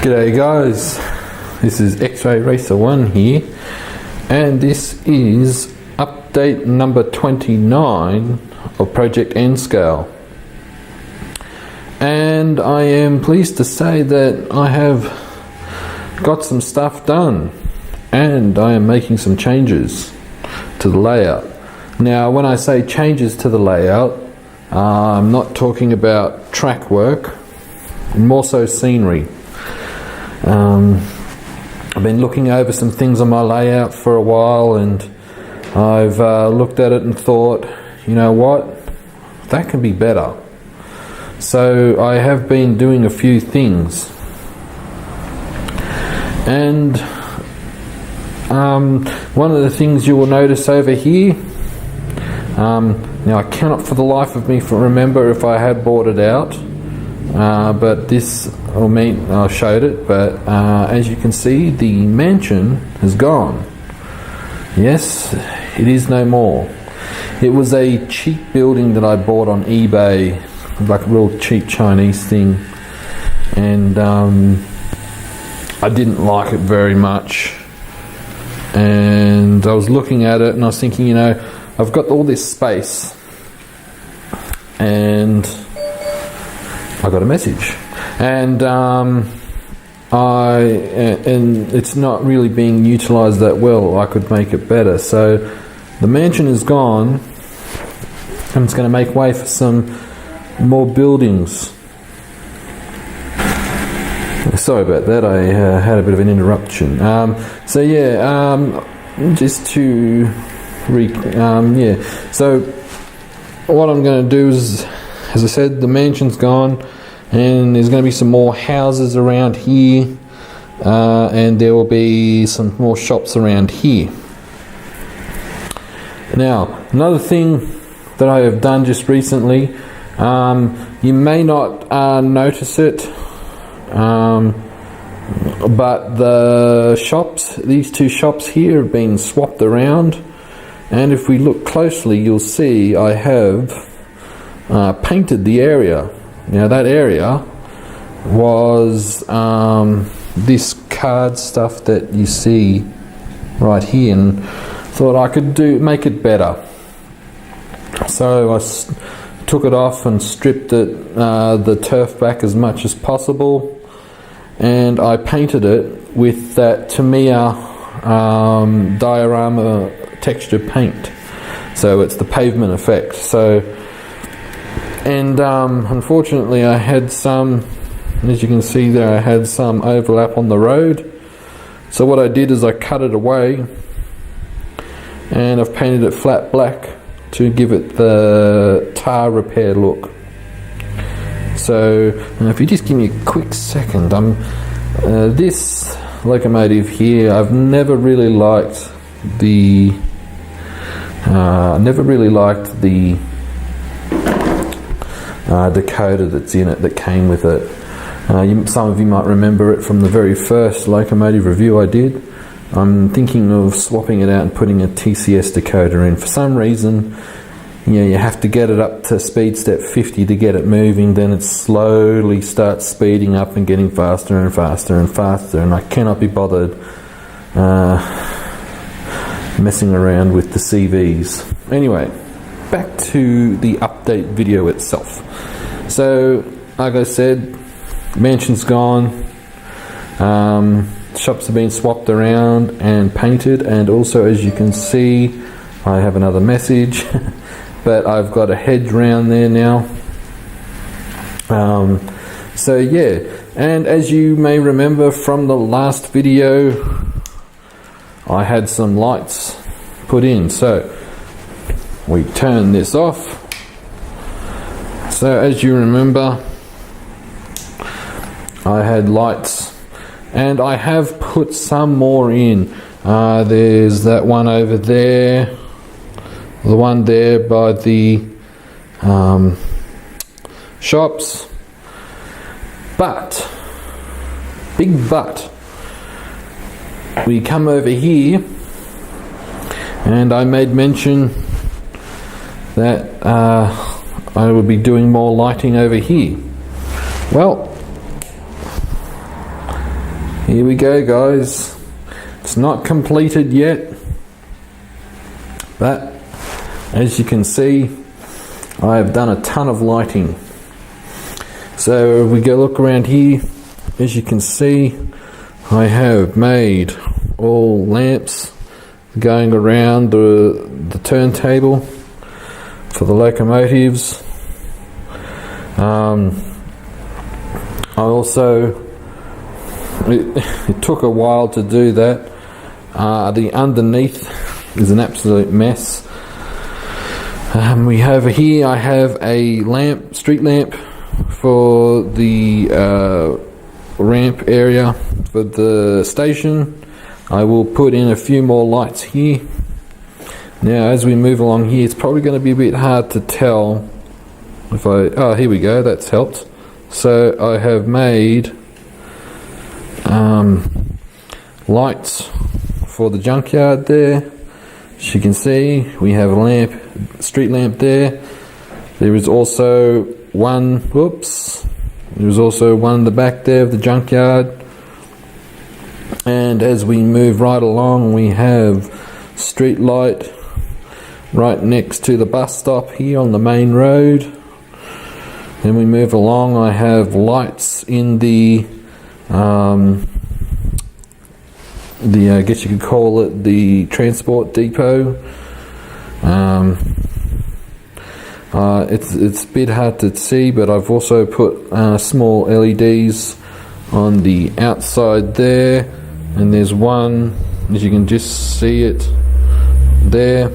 G'day guys, this is X-Ray Racer 1 here, and this is update number 29 of Project N-Scale. And I am pleased to say that I have got some stuff done, and I am making some changes to the layout. Now when I say changes to the layout, I'm not talking about track work, more so scenery. I've been looking over some things on my layout for a while, and I've looked at it and thought, you know what, that can be better. So I have been doing a few things, and one of the things you will notice over here, now I cannot for the life of me remember if I had bought it out, but this, I showed it, but as you can see, the mansion has gone. Yes, it is no more. It was a cheap building that I bought on eBay, like a real cheap Chinese thing, and I didn't like it very much. And I was looking at it and I was thinking, you know, I've got all this space, and I got a message, and it's not really being utilised that well. I could make it better. So the mansion is gone, and it's going to make way for some more buildings. Sorry about that, I had a bit of an interruption. So yeah, just to so what I'm going to do is, as I said, the mansion's gone, and there's going to be some more houses around here, and there will be some more shops around here. Now, another thing that I have done just recently, you may not notice it, but the shops, these two shops here, have been swapped around, and if we look closely, you'll see I have painted the area. Now that area was this card stuff that you see right here, and thought I could make it better. So I took it off and stripped it, the turf back as much as possible, and I painted it with that Tamiya diorama texture paint. So it's the pavement effect. So, and unfortunately I had some, as you can see there, I had some overlap on the road. So what I did is I cut it away, and I've painted it flat black to give it the tar repair look. So if you just give me a quick second, this locomotive here, I've never really liked the decoder that's in it, that came with it. Some of you might remember it from the very first locomotive review I did. I'm thinking of swapping it out and putting a TCS decoder in. For some reason, you have to get it up to speed step 50 to get it moving, then it slowly starts speeding up and getting faster and faster and faster, and I cannot be bothered messing around with the CVs. Anyway, back to the update video itself. So, like I said, mansion's gone, shops have been swapped around and painted, and also, as you can see, I have another message, but I've got a hedge round there now. So yeah, and as you may remember from the last video, I had some lights put in. So we turn this off. So as you remember, I had lights, and I have put some more in. There's that one over there, the one there by the shops, but, big but, we come over here, and I made mention that I would be doing more lighting over here. Well, here we go, guys. It's not completed yet, but as you can see, I have done a ton of lighting. So if we go look around here, as you can see, I have made all lamps going around the turntable for the locomotives. I also, it took a while to do that. The underneath is an absolute mess. We have here, I have a lamp, street lamp for the ramp area for the station. I will put in a few more lights here. Now as we move along here, it's probably going to be a bit hard to tell if here we go, that's helped. So I have made lights for the junkyard there. As you can see, we have a lamp, street lamp there. There is also one, there is also one in the back there of the junkyard. And as we move right along, we have street light right next to the bus stop here on the main road. Then we move along, I have lights in the I guess you could call it the transport depot. It's a bit hard to see, but I've also put small LEDs on the outside there, and there's one, as you can just see it there,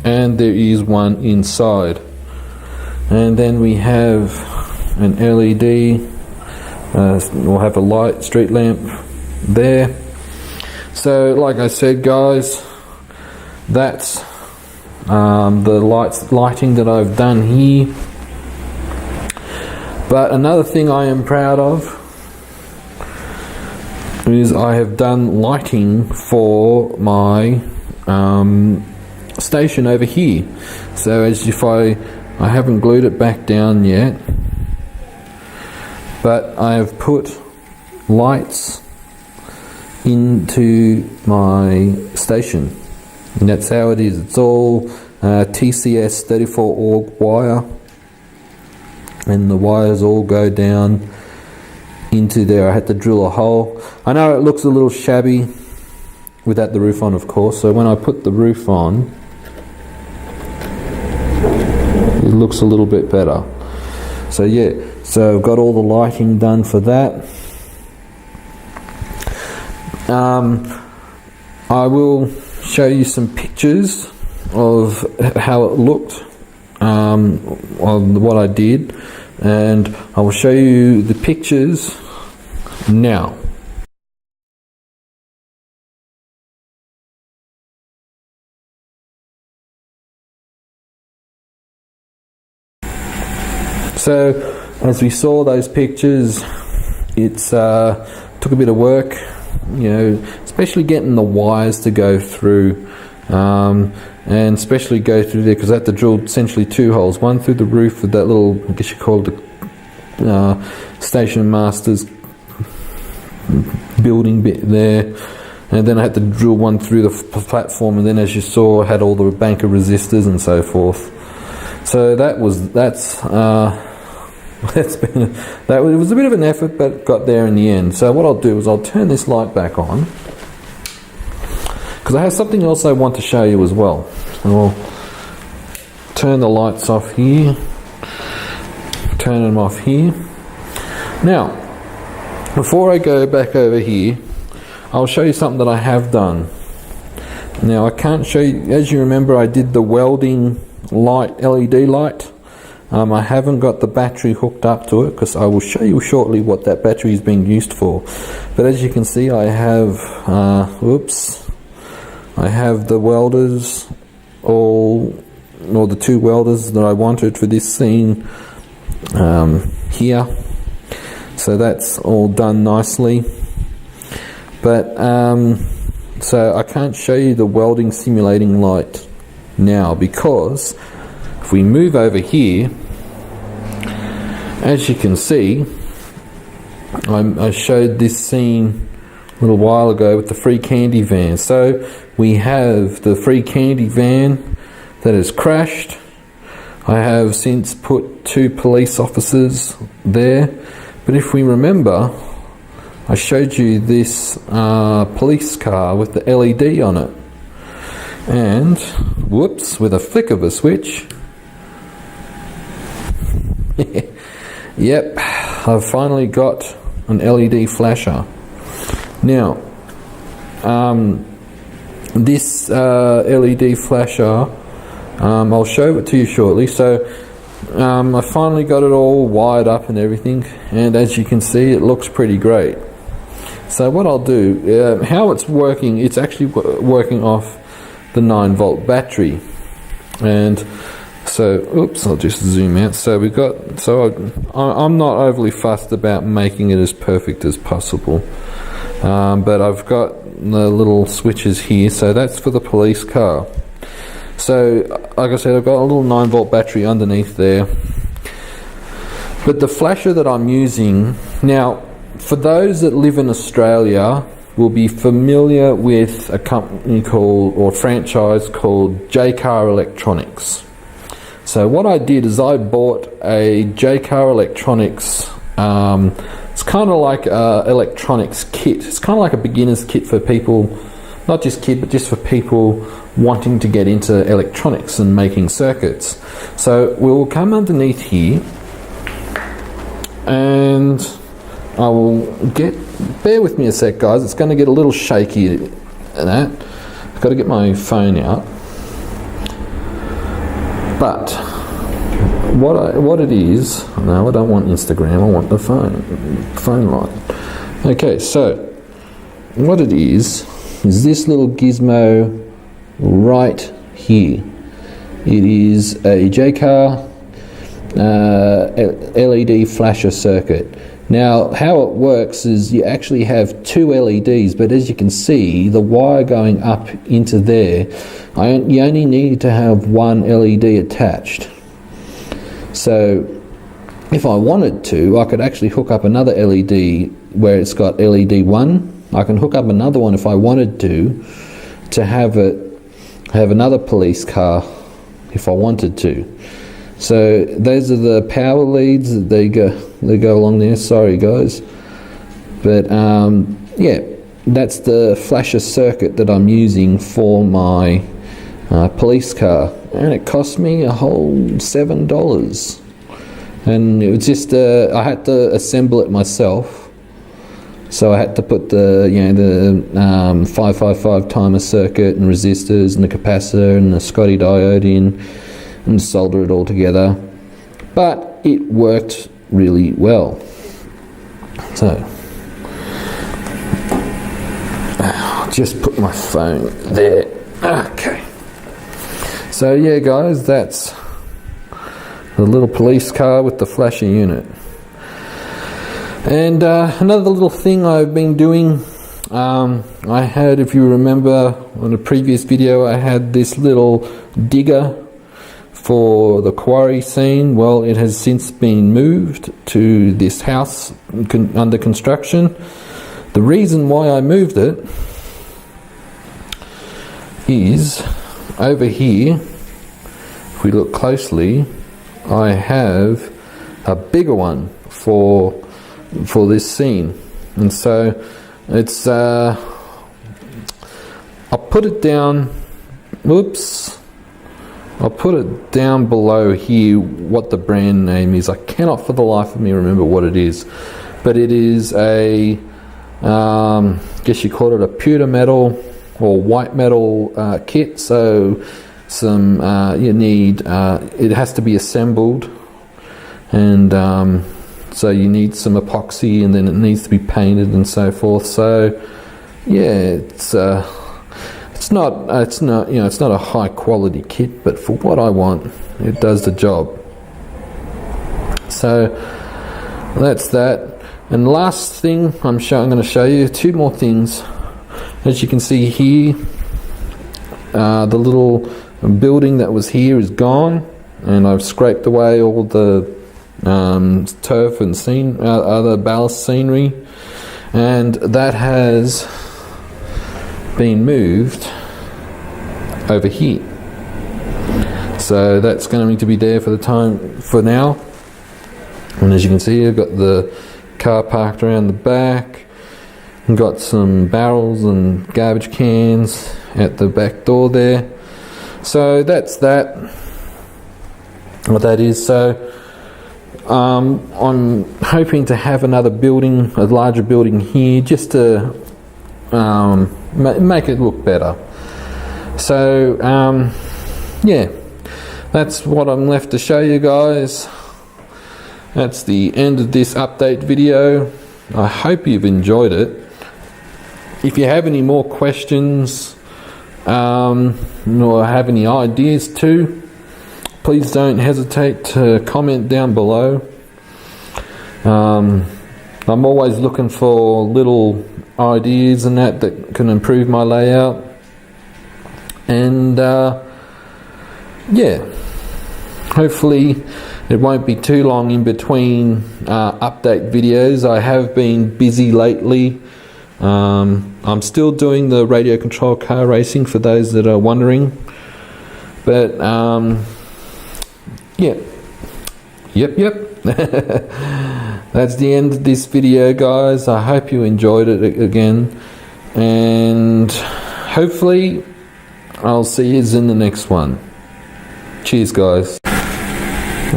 and there is one inside. And then we have an LED, we'll have a light street lamp there. So like I said, guys, that's the lighting that I've done here. But another thing I am proud of is I have done lighting for my station over here. So as if I haven't glued it back down yet, but I have put lights into my station, and that's how it is. It's all TCS 34 org wire, and the wires all go down into there. I had to drill a hole. I know it looks a little shabby without the roof on, of course, so when I put the roof on, it looks a little bit better. So yeah, so I've got all the lighting done for that. I will show you some pictures of how it looked, on what I did, and I will show you the pictures now. So as we saw those pictures, it's took a bit of work, you know, especially getting the wires to go through, and especially go through there, because I had to drill essentially two holes, one through the roof with that little, I guess you call it the station master's building bit there, and then I had to drill one through the platform, and then as you saw, I had all the bank of resistors and so forth. So it was a bit of an effort, but got there in the end. So what I'll do is I'll turn this light back on, because I have something else I want to show you as well. So I'll turn the lights off here, turn them off here. Now, before I go back over here, I'll show you something that I have done. Now I can't show you, as you remember, I did the welding light, LED light. I haven't got the battery hooked up to it, because I will show you shortly what that battery is being used for. But as you can see, I have I have the welders, or the two welders that I wanted for this scene here. So that's all done nicely. But so I can't show you the welding simulating light now, because if we move over here, as you can see, I showed this scene a little while ago with the free candy van. So we have the free candy van that has crashed. I have since put 2 police officers there, but if we remember, I showed you this police car with the LED on it, and whoops, with a flick of a switch, yep, I've finally got an LED flasher. Now, this LED flasher, I'll show it to you shortly. So I finally got it all wired up and everything, and as you can see, it looks pretty great. So what I'll do, how it's working, it's actually working off the 9-volt battery. And so, oops, I'll just zoom out. So we've got, I'm not overly fussed about making it as perfect as possible. But I've got the little switches here, so that's for the police car. So, like I said, I've got a little 9-volt battery underneath there. But the flasher that I'm using, now, for those that live in Australia, will be familiar with a company called, or franchise called J-Car Electronics. So what I did is I bought a J-Car Electronics, it's kind of like an electronics kit. It's kind of like a beginner's kit for people, not just kit, but just for people wanting to get into electronics and making circuits. So we'll come underneath here, and I will bear with me a sec, guys, it's going to get a little shaky and that. I've got to get my phone out. But what it is, no, I don't want Instagram, I want the phone line. Okay, so what it is this little gizmo right here. It is a J-Car LED flasher circuit. Now, how it works is you actually have 2 LEDs, but as you can see, the wire going up into there, you only need to have 1 LED attached. So, if I wanted to, I could actually hook up another LED where it's got LED 1. I can hook up another one if I wanted to have another police car if I wanted to. So those are the power leads. They go along there. Sorry, guys, but yeah, that's the flasher circuit that I'm using for my police car, and it cost me a whole $7. And it was just I had to assemble it myself. So I had to put the 555 timer circuit and resistors and the capacitor and the Scotty diode in, and solder it all together, but it worked really well. So I'll just put my phone there. Okay, so yeah, guys, that's the little police car with the flasher unit. And another little thing I've been doing, I had, if you remember on a previous video, I had this little digger for the quarry scene. Well, it has since been moved to this house under construction. The reason why I moved it is over here, if we look closely, I have a bigger one for this scene, and so it's I'll put it down. Oops. I'll put it down below here what the brand name is. I cannot for the life of me remember what it is, but it is a guess you call it a pewter metal or white metal kit. So some you need it has to be assembled, and so you need some epoxy, and then it needs to be painted and so forth. So yeah, it's not a high quality kit, but for what I want, it does the job. So that's that. And last thing I'm going to show you 2 more things. As you can see here, the little building that was here is gone, and I've scraped away all the turf and other ballast scenery, and that has been moved over here. So that's going to be there for now. And as you can see, I've got the car parked around the back. I've got some barrels and garbage cans at the back door there. So that's that. What that is. So I'm hoping to have another building, a larger building here, just to make it look better. So yeah, that's what I'm left to show you guys. That's the end of this update video. I hope you've enjoyed it. If you have any more questions or have any ideas too, please don't hesitate to comment down below. I'm always looking for little ideas and that can improve my layout. And yeah, hopefully it won't be too long in between update videos. I have been busy lately. I'm still doing the radio control car racing for those that are wondering, but yep. That's the end of this video, guys. I hope you enjoyed it again, and hopefully I'll see you in the next one. Cheers, guys.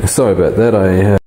Sorry about that.